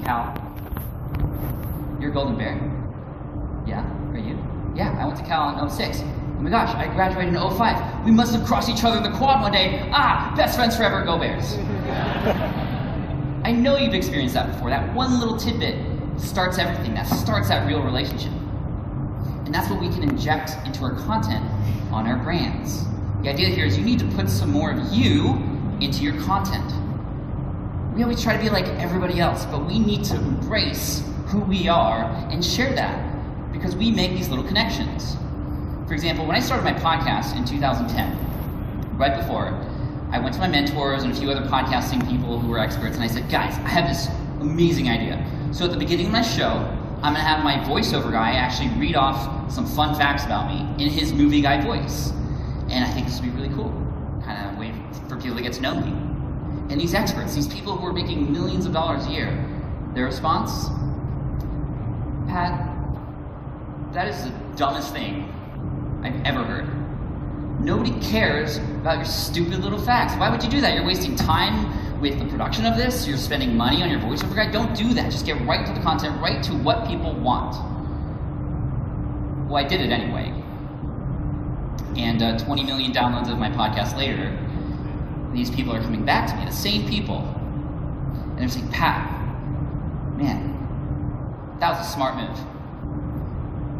Cal, you're a Golden Bear. Yeah, are you? Yeah, I went to Cal in '06. Oh my gosh, I graduated in '05. We must have crossed each other in the quad one day. Ah, best friends forever, go Bears. I know you've experienced that before. That one little tidbit starts everything. That starts that real relationship. And that's what we can inject into our content on our brands. The idea here is you need to put some more of you into your content. We always try to be like everybody else, but we need to embrace who we are and share that because we make these little connections. For example, when I started my podcast in 2010, right before, I went to my mentors and a few other podcasting people who were experts, and I said, guys, I have this amazing idea. So at the beginning of my show, I'm going to have my voiceover guy actually read off some fun facts about me in his movie guy voice. And I think this would be really cool, kind of a way for people to get to know me. And these experts, these people who are making millions of dollars a year, their response, Pat, that is the dumbest thing I've ever heard. Nobody cares about your stupid little facts. Why would you do that? You're wasting time with the production of this. You're spending money on your voiceover guy. Don't do that. Just get right to the content, right to what people want. Well, I did it anyway. And 20 million downloads of my podcast later, these people are coming back to me, the same people. And they're saying, Pat, man, that was a smart move.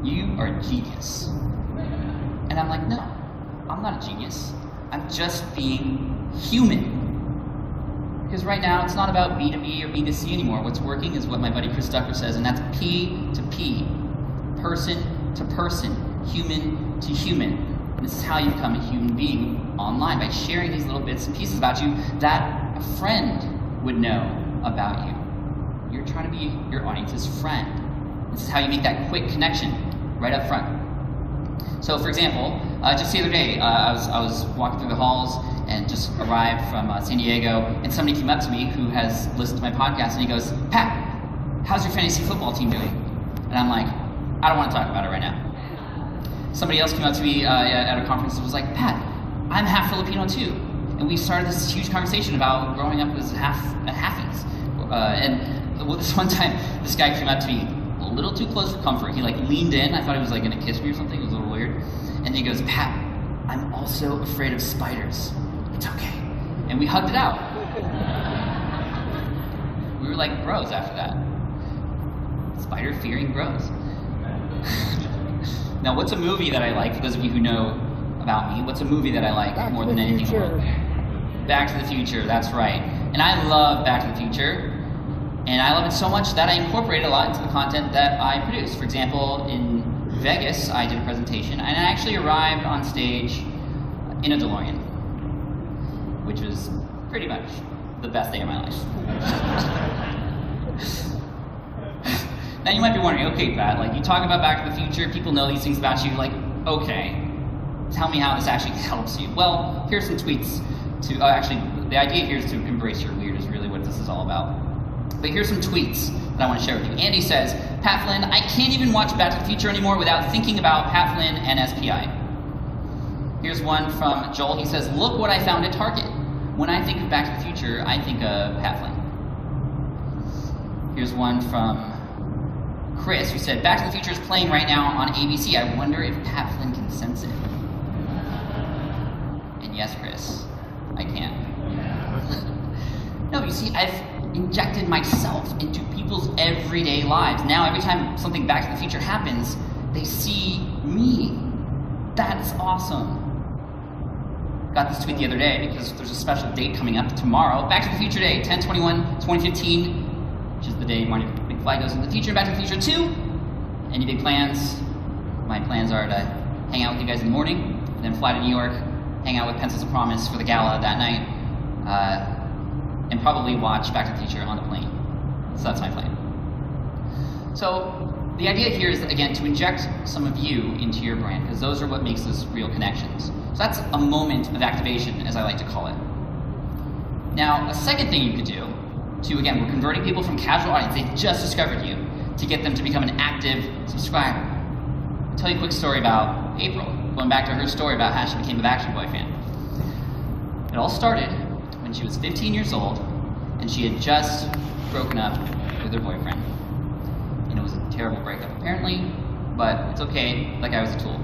You are a genius. And I'm like, no, I'm not a genius. I'm just being human. Because right now, it's not about B2B or B2C anymore. What's working is what my buddy Chris Ducker says, and that's P to P. Person to person, human to human. And this is how you become a human being online, by sharing these little bits and pieces about you that a friend would know about you. You're trying to be your audience's friend. This is how you make that quick connection right up front. So for example, just the other day, I was walking through the halls and just arrived from San Diego, and somebody came up to me who has listened to my podcast, and he goes, Pat, how's your fantasy football team doing? And I'm like, I don't want to talk about it right now. Somebody else came up to me at a conference and was like, Pat, I'm half Filipino too. And we started this huge conversation about growing up as halfies. And this one time, this guy came up to me a little too close for comfort. He like leaned in. I thought he was like gonna kiss me or something. It was a little weird. And then he goes, Pat, I'm also afraid of spiders. It's okay. And we hugged it out. We were like bros after that. Spider-fearing bros. Now, what's a movie that I like, for those of you who know about me, what's a movie that I like more than anything in the world? Back to the Future, that's right. And I love Back to the Future, and I love it so much that I incorporate a lot into the content that I produce. For example, in Vegas, I did a presentation, and I actually arrived on stage in a DeLorean, which was pretty much the best day of my life. Now you might be wondering, okay, Pat, like you talk about Back to the Future, people know these things about you, like, okay, tell me how this actually helps you. Well, here's some tweets to, actually, the idea here is to embrace your weird is really what this is all about. But here's some tweets that I want to share with you. Andy says, Pat Flynn, I can't even watch Back to the Future anymore without thinking about Pat Flynn and SPI. Here's one from Joel. He says, look what I found at Target. When I think of Back to the Future, I think of Pat Flynn. Here's one from Chris, who said, Back to the Future is playing right now on ABC. I wonder if Pat Flynn can sense it. And yes, Chris, I can. No, you see, I've injected myself into people's everyday lives. Now, every time something Back to the Future happens, they see me. That's awesome. Got this tweet the other day because there's a special date coming up tomorrow. Back to the Future Day, 10/21/2015, which is the day Marty McFly goes into the future. Back to the Future 2. Any big plans? My plans are to hang out with you guys in the morning, then fly to New York, hang out with Pencils of Promise for the gala that night, and probably watch Back to the Future on the plane. So that's my plan. So the idea here is, again, to inject some of you into your brand, because those are what makes those real connections. So that's a moment of activation, as I like to call it. Now, a second thing you could do, again, we're converting people from casual audience, they just discovered you, to get them to become an active subscriber. I'll tell you a quick story about April, going back to her story about how she became a Backstreet Boy fan. It all started when she was 15 years old, and she had just broken up with their boyfriend. And it was a terrible breakup, apparently, but it's okay, that guy was a tool.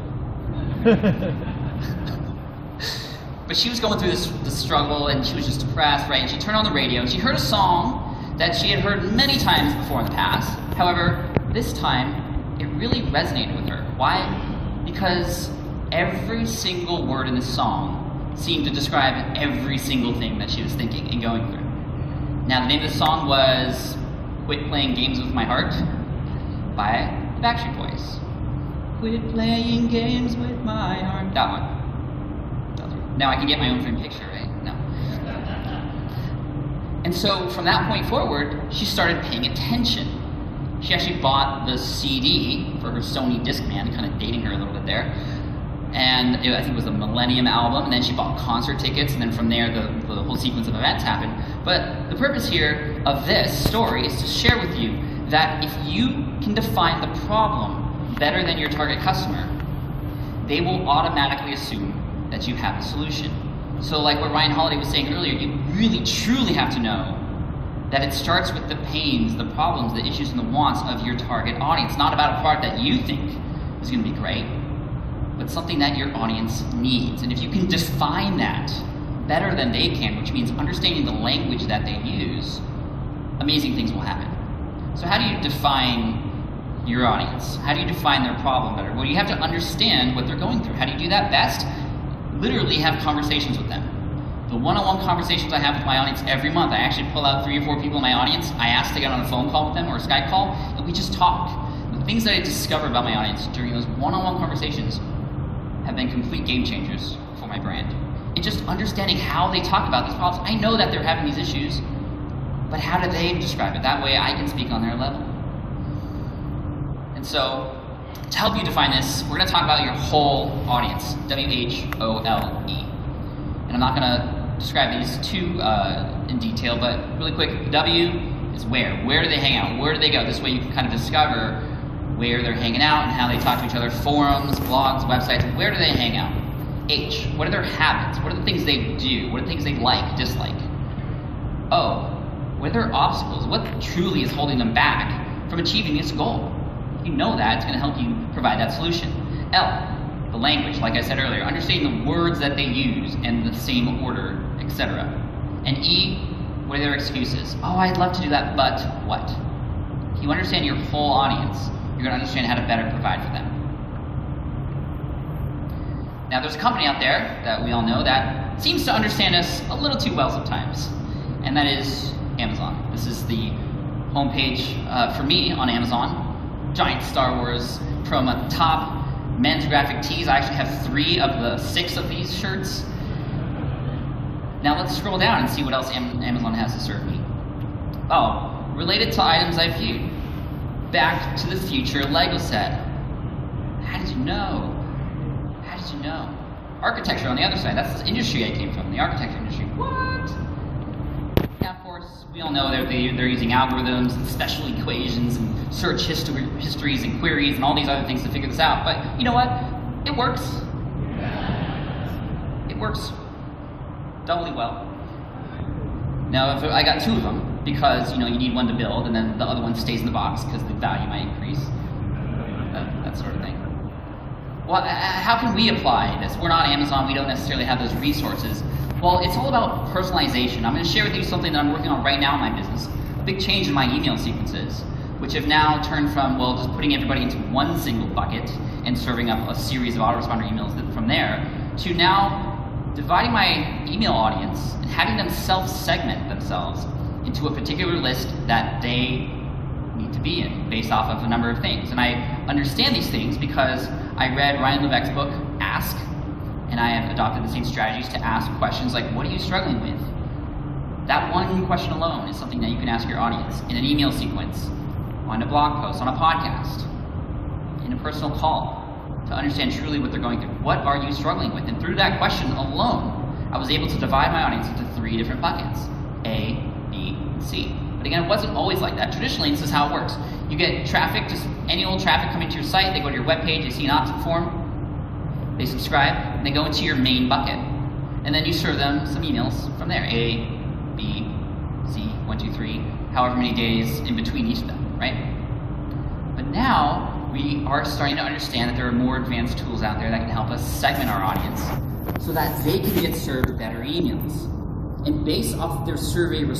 But she was going through this struggle, and she was just depressed, right? And she turned on the radio, and she heard a song that she had heard many times before in the past. However, this time, it really resonated with her. Why? Because every single word in this song seemed to describe every single thing that she was thinking and going through. Now, the name of the song was Quit Playing Games With My Heart by the Backstreet Boys. Quit playing games with my heart. That one. Now I can get my own frame picture, right? No. And so from that point forward, she started paying attention. She actually bought the CD for her Sony Discman, kind of dating her a little bit there. And I think it was the Millennium album, and then she bought concert tickets, and then from there the whole sequence of events happened. But the purpose here of this story is to share with you that if you can define the problem better than your target customer, they will automatically assume that you have a solution. So like what Ryan Holiday was saying earlier, you really truly have to know that it starts with the pains, the problems, the issues, and the wants of your target audience. Not about a product that you think is going to be great, but something that your audience needs. And if you can define that better than they can, which means understanding the language that they use, amazing things will happen. So how do you define your audience? How do you define their problem better? Well, you have to understand what they're going through. How do you do that best? Literally have conversations with them. The one-on-one conversations I have with my audience every month, I actually pull out 3 or 4 people in my audience, I ask to get on a phone call with them or a Skype call, and we just talk. The things that I discover about my audience during those one-on-one conversations have been complete game changers for my brand. And just understanding how they talk about these problems. I know that they're having these issues, but how do they describe it? That way I can speak on their level. And so, to help you define this, we're going to talk about your whole audience, W-H-O-L-E. And I'm not going to describe these too in detail, but really quick, the W is where. Where do they hang out? Where do they go? This way you can kind of discover where they're hanging out and how they talk to each other. Forums, blogs, websites, where do they hang out? H, what are their habits? What are the things they do? What are the things they like, dislike? O, what are their obstacles? What truly is holding them back from achieving this goal? You know that, it's going to help you provide that solution. L, the language, like I said earlier, understanding the words that they use and the same order, etc. And E, what are their excuses? Oh, I'd love to do that, but what? If you understand your whole audience, you're going to understand how to better provide for them. Now, there's a company out there that we all know that seems to understand us a little too well sometimes, and that is Amazon. This is the homepage for me on Amazon. Giant Star Wars promo at the top, men's graphic tees. I actually have 3 of the 6 of these shirts. Now let's scroll down and see what else Amazon has to serve me. Oh, related to items I viewed. Back to the Future Lego set. How did you know? How did you know? Architecture on the other side. That's the industry I came from, the architecture industry. What? Now, of course, we all know they're using algorithms and special equations and search histories and queries and all these other things to figure this out. But you know what? It works. It works doubly well. Now, if I got 2 of them because you need one to build and then the other one stays in the box because the value might increase. That sort of thing. Well, how can we apply this? We're not Amazon. We don't necessarily have those resources. Well, it's all about personalization. I'm going to share with you something that I'm working on right now in my business. A big change in my email sequences, which have now turned from, well, just putting everybody into one single bucket and serving up a series of autoresponder emails from there, to now dividing my email audience and having them self-segment themselves into a particular list that they need to be in based off of a number of things. And I understand these things because I read Ryan Levesque's book, Ask, and I have adopted the same strategies to ask questions like, what are you struggling with? That one question alone is something that you can ask your audience in an email sequence, on a blog post, on a podcast, in a personal call, to understand truly what they're going through. What are you struggling with? And through that question alone, I was able to divide my audience into 3 different buckets, A, B, and C. But again, it wasn't always like that. Traditionally, this is how it works. You get traffic, just annual traffic coming to your site, they go to your webpage, they see an opt-in form, they subscribe, and they go into your main bucket. And then you serve them some emails from there, A, B, C, 1, 2, 3, however many days in between each of them, right? But now we are starting to understand that there are more advanced tools out there that can help us segment our audience so that they can get served better emails. And based off of their survey results,